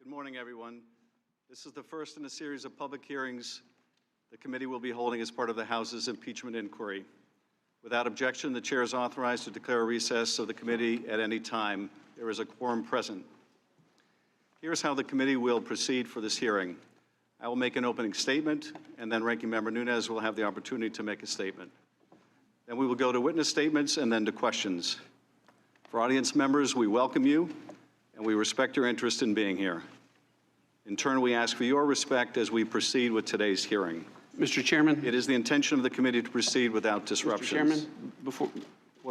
Good morning, everyone. This is the first in a series of public hearings the committee will be holding as part of the House's impeachment inquiry. Without objection, the chair is authorized to declare a recess of the committee at any time. There is a quorum present. Here's how the committee will proceed for this hearing. I will make an opening statement, and then Ranking Member Nunes will have the opportunity to make a statement. Then we will go to witness statements and then to questions. For audience members, we welcome you, and we respect your interest in being here. In turn, we ask for your respect as we proceed with today's hearing. Mr. Chairman. It is the intention of the committee to proceed without disruptions. Mr. Chairman,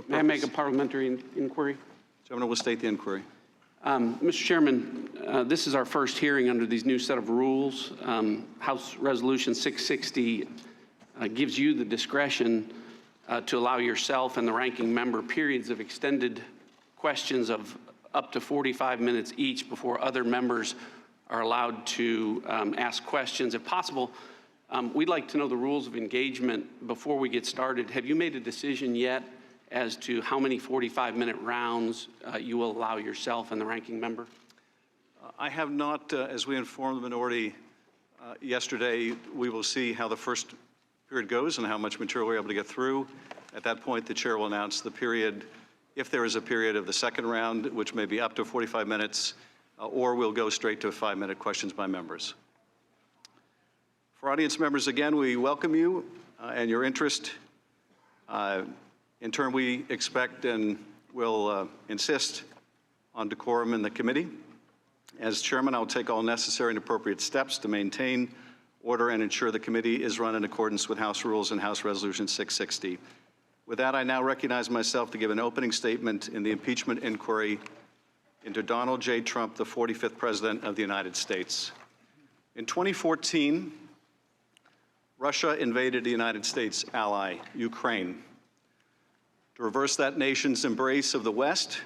may I make a parliamentary inquiry? Gentleman will state the inquiry. Mr. Chairman, this is our first hearing under these new set of rules. House Resolution 660 gives you the discretion to allow yourself and the ranking member periods of extended questions of up to 45 minutes each before other members are allowed to ask questions. If possible, we'd like to know the rules of engagement before we get started. Have you made a decision yet as to how many 45-minute rounds you will allow yourself and the ranking member? I have not, as we informed the minority yesterday, we will see how the first period goes and how much material we're able to get through. At that point, the chair will announce the period, if there is a period of the second round, which may be up to 45 minutes, or we'll go straight to 5-minute questions by members. For audience members, again, we welcome you and your interest. In turn, we expect and will insist on decorum in the committee. As chairman, I'll take all necessary and appropriate steps to maintain order and ensure the committee is run in accordance with House rules and House Resolution 660. With that, I now recognize myself to give an opening statement in the impeachment inquiry into Donald J. Trump, the 45th President of the United States. In 2014, Russia invaded the United States ally, Ukraine, to reverse that nation's embrace of the West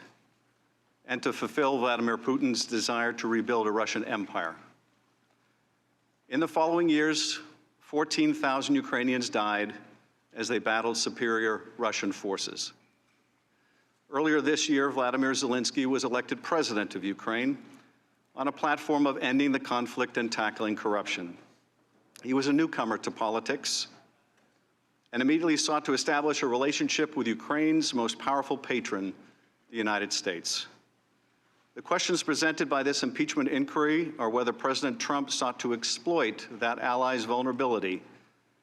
and to fulfill Vladimir Putin's desire to rebuild a Russian empire. In the following years, 14,000 Ukrainians died as they battled superior Russian forces. Earlier this year, Vladimir Zelensky was elected president of Ukraine on a platform of ending the conflict and tackling corruption. He was a newcomer to politics and immediately sought to establish a relationship with Ukraine's most powerful patron, the United States. The questions presented by this impeachment inquiry are whether President Trump sought to exploit that ally's vulnerability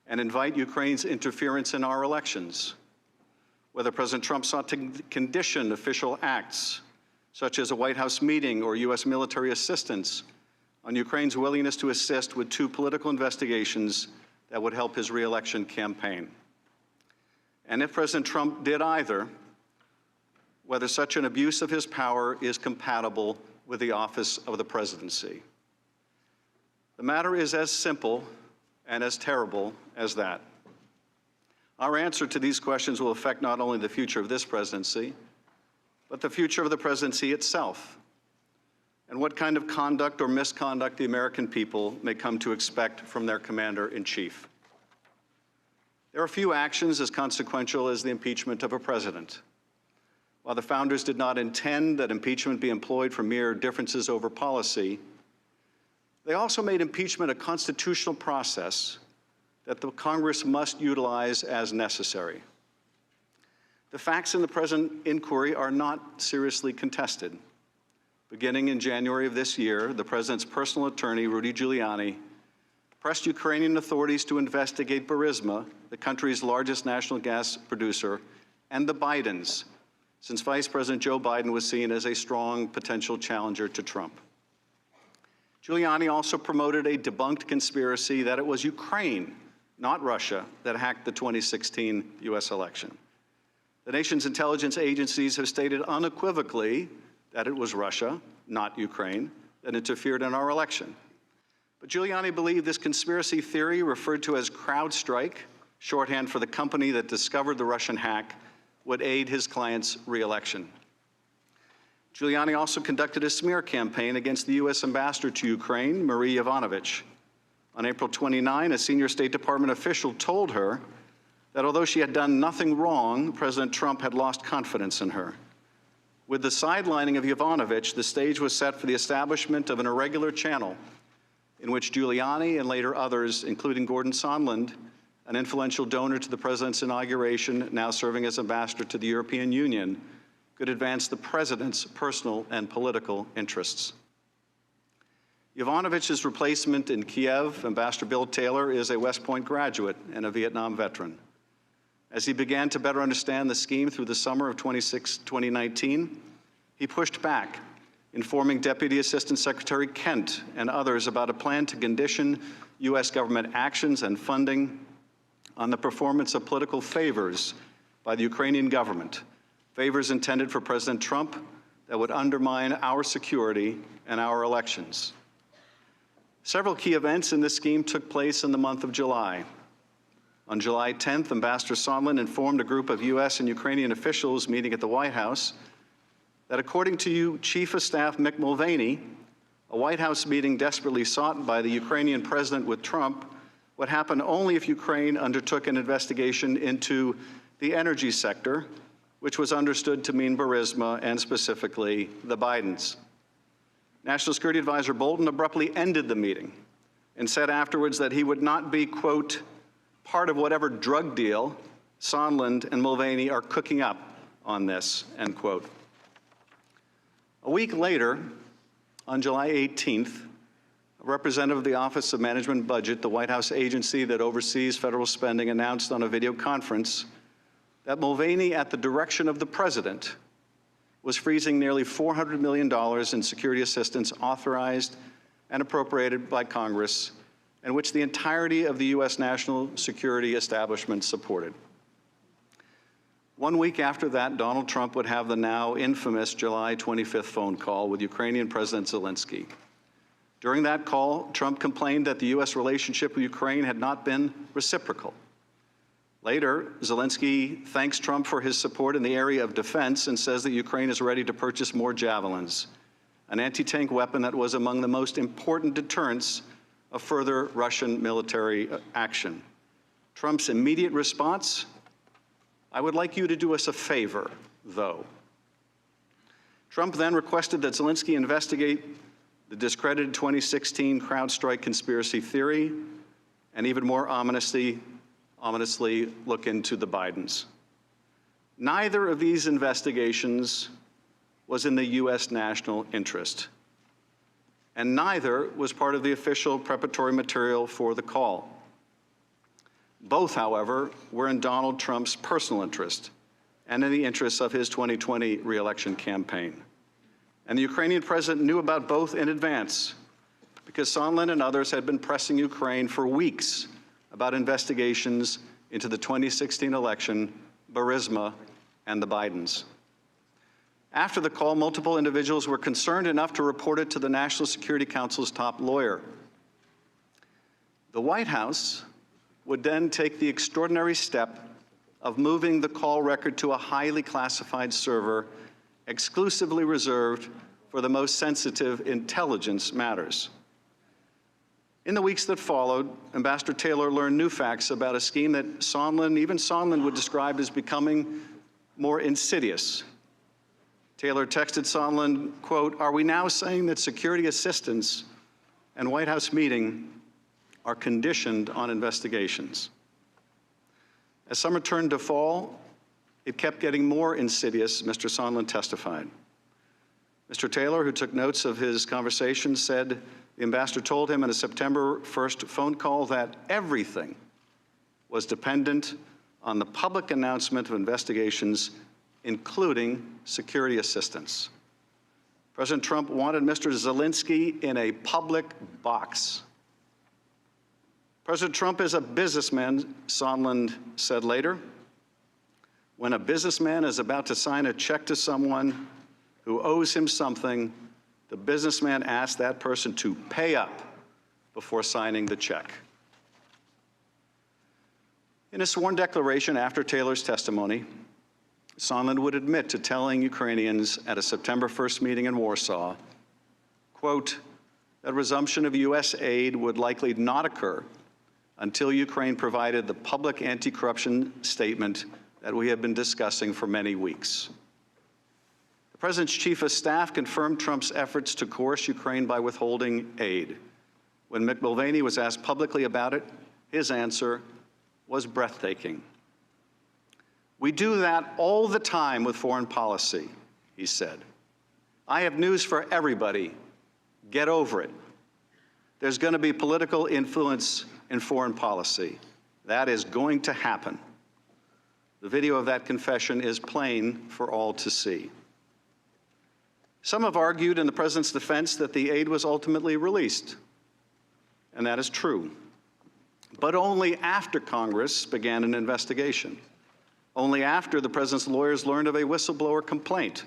and invite Ukraine's interference in our elections, whether President Trump sought to condition official acts, such as a White House meeting or U.S. military assistance, on Ukraine's willingness to assist with 2 political investigations that would help his re-election campaign. And if President Trump did either, whether such an abuse of his power is compatible with the office of the presidency. The matter is as simple and as terrible as that. Our answer to these questions will affect not only the future of this presidency, but the future of the presidency itself, and what kind of conduct or misconduct the American people may come to expect from their commander-in-chief. There are few actions as consequential as the impeachment of a president. While the founders did not intend that impeachment be employed for mere differences over policy, they also made impeachment a constitutional process that the Congress must utilize as necessary. The facts in the present inquiry are not seriously contested. Beginning in January of this year, the president's personal attorney, Rudy Giuliani, pressed Ukrainian authorities to investigate Burisma, the country's largest national gas producer, and the Bidens, since Vice President Joe Biden was seen as a strong potential challenger to Trump. Giuliani also promoted a debunked conspiracy that it was Ukraine, not Russia, that hacked the 2016 U.S. election. The nation's intelligence agencies have stated unequivocally that it was Russia, not Ukraine, that interfered in our election. But Giuliani believed this conspiracy theory, referred to as CrowdStrike, shorthand for the company that discovered the Russian hack, would aid his client's re-election. Giuliani also conducted a smear campaign against the U.S. ambassador to Ukraine, Marie Yovanovitch. On April 29, a senior State Department official told her that although she had done nothing wrong, President Trump had lost confidence in her. With the sidelining of Yovanovitch, the stage was set for the establishment of an irregular channel in which Giuliani and later others, including Gordon Sondland, an influential donor to the president's inauguration, now serving as ambassador to the European Union, could advance the president's personal and political interests. Yovanovitch's replacement in Kiev, Ambassador Bill Taylor, is a West Point graduate and a Vietnam veteran. As he began to better understand the scheme through the summer of 2019, he pushed back, informing Deputy Assistant Secretary Kent and others about a plan to condition U.S. government actions and funding on the performance of political favors by the Ukrainian government, favors intended for President Trump that would undermine our security and our elections. Several key events in this scheme took place in the month of July. On July 10th, Ambassador Sondland informed a group of U.S. and Ukrainian officials meeting at the White House that according to Chief of Staff Mick Mulvaney, a White House meeting desperately sought by the Ukrainian president with Trump would happen only if Ukraine undertook an investigation into the energy sector, which was understood to mean Burisma and specifically the Bidens. National Security Advisor Bolton abruptly ended the meeting and said afterwards that he would not be, quote, part of whatever drug deal Sondland and Mulvaney are cooking up on this, end quote. A week later, on July 18th, a representative of the Office of Management and Budget, the White House agency that oversees federal spending, announced on a video conference that Mulvaney, at the direction of the president, was freezing nearly $400 million in security assistance authorized and appropriated by Congress, and which the entirety of the U.S. national security establishment supported. 1 week after that, Donald Trump would have the now infamous July 25th phone call with Ukrainian President Zelensky. During that call, Trump complained that the U.S. relationship with Ukraine had not been reciprocal. Later, Zelensky thanks Trump for his support in the area of defense and says that Ukraine is ready to purchase more Javelins, an anti-tank weapon that was among the most important deterrents of further Russian military action. Trump's immediate response: I would like you to do us a favor, though. Trump then requested that Zelensky investigate the discredited 2016 CrowdStrike conspiracy theory and even more ominously look into the Bidens. Neither of these investigations was in the U.S. national interest, and neither was part of the official preparatory material for the call. Both, however, were in Donald Trump's personal interest and in the interests of his 2020 re-election campaign. And the Ukrainian president knew about both in advance because Sondland and others had been pressing Ukraine for weeks about investigations into the 2016 election, Burisma, and the Bidens. After the call, multiple individuals were concerned enough to report it to the National Security Council's top lawyer. The White House would then take the extraordinary step of moving the call record to a highly classified server exclusively reserved for the most sensitive intelligence matters. In the weeks that followed, Ambassador Taylor learned new facts about a scheme that even Sondland would describe as becoming more insidious. Taylor texted Sondland, quote, "Are we now saying that security assistance and White House meeting are conditioned on investigations?" As summer turned to fall, it kept getting more insidious, Mr. Sondland testified. Mr. Taylor, who took notes of his conversation, said the ambassador told him in a September 1st phone call that everything was dependent on the public announcement of investigations, including security assistance. President Trump wanted Mr. Zelensky in a public box. President Trump is a businessman, Sondland said later. When a businessman is about to sign a check to someone who owes him something, the businessman asks that person to pay up before signing the check. In a sworn declaration after Taylor's testimony, Sondland would admit to telling Ukrainians at a September 1st meeting in Warsaw, quote, that resumption of U.S. aid would likely not occur until Ukraine provided the public anti-corruption statement that we have been discussing for many weeks. The President's chief of staff confirmed Trump's efforts to coerce Ukraine by withholding aid. When Mick Mulvaney was asked publicly about it, his answer was breathtaking. "We do that all the time with foreign policy," he said. "I have news for everybody. Get over it. There's going to be political influence in foreign policy. That is going to happen." The video of that confession is plain for all to see. Some have argued in the president's defense that the aid was ultimately released, and that is true, but only after Congress began an investigation, only after the president's lawyers learned of a whistleblower complaint,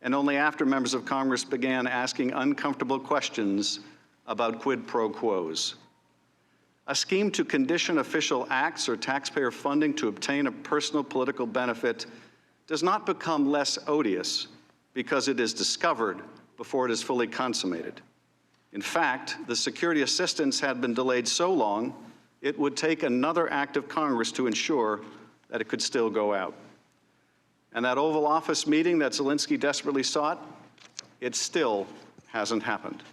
and only after members of Congress began asking uncomfortable questions about quid pro quos. A scheme to condition official acts or taxpayer funding to obtain a personal political benefit does not become less odious because it is discovered before it is fully consummated. In fact, the security assistance had been delayed so long, it would take another act of Congress to ensure that it could still go out. And that Oval Office meeting that Zelensky desperately sought, it still hasn't happened.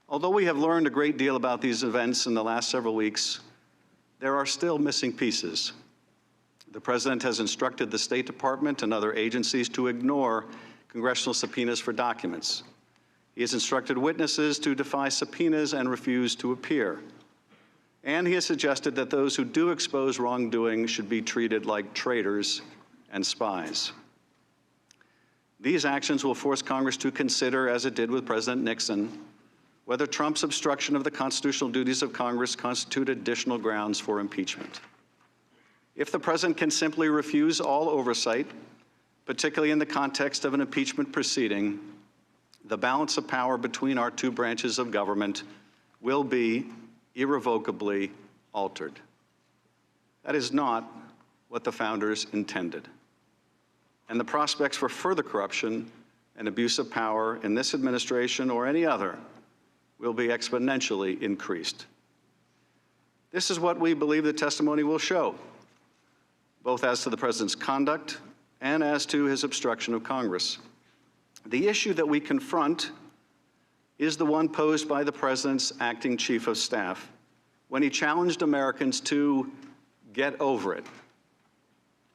Although we have learned a great deal about these events in the last several weeks, there are still missing pieces. The president has instructed the State Department and other agencies to ignore congressional subpoenas for documents. He has instructed witnesses to defy subpoenas and refuse to appear. And he has suggested that those who do expose wrongdoing should be treated like traitors and spies. These actions will force Congress to consider, as it did with President Nixon, whether Trump's obstruction of the constitutional duties of Congress constitute additional grounds for impeachment. If the president can simply refuse all oversight, particularly in the context of an impeachment proceeding, the balance of power between our two branches of government will be irrevocably altered. That is not what the founders intended. And the prospects for further corruption and abuse of power in this administration or any other will be exponentially increased. This is what we believe the testimony will show, both as to the president's conduct and as to his obstruction of Congress. The issue that we confront is the one posed by the president's acting chief of staff when he challenged Americans to get over it.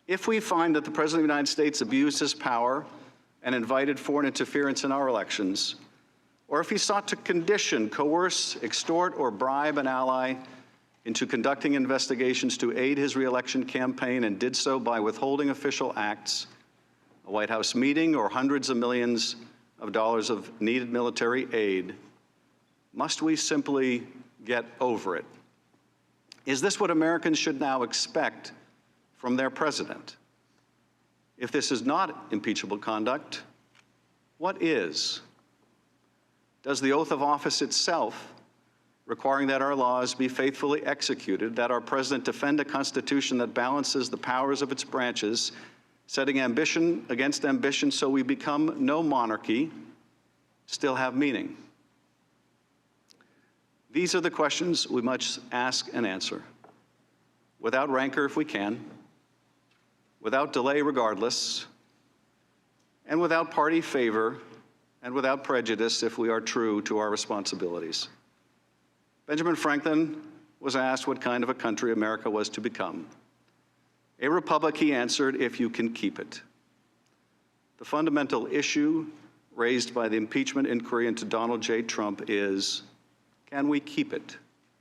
If we find that the President of the United States abused his power and invited foreign interference in our elections, or if he sought to condition, coerce, extort, or bribe an ally into conducting investigations to aid his reelection campaign and did so by withholding official acts, a White House meeting, or hundreds of millions of dollars of needed military aid, must we simply get over it? Is this what Americans should now expect from their president? If this is not impeachable conduct, what is? Does the oath of office itself, requiring that our laws be faithfully executed, that our president defend a constitution that balances the powers of its branches, setting ambition against ambition so we become no monarchy, still have meaning? These are the questions we must ask and answer, without rancor if we can, without delay regardless, and without party favor, and without prejudice if we are true to our responsibilities. Benjamin Franklin was asked what kind of a country America was to become. A republic, he answered, if you can keep it. The fundamental issue raised by the impeachment inquiry into Donald J. Trump is, can we keep it?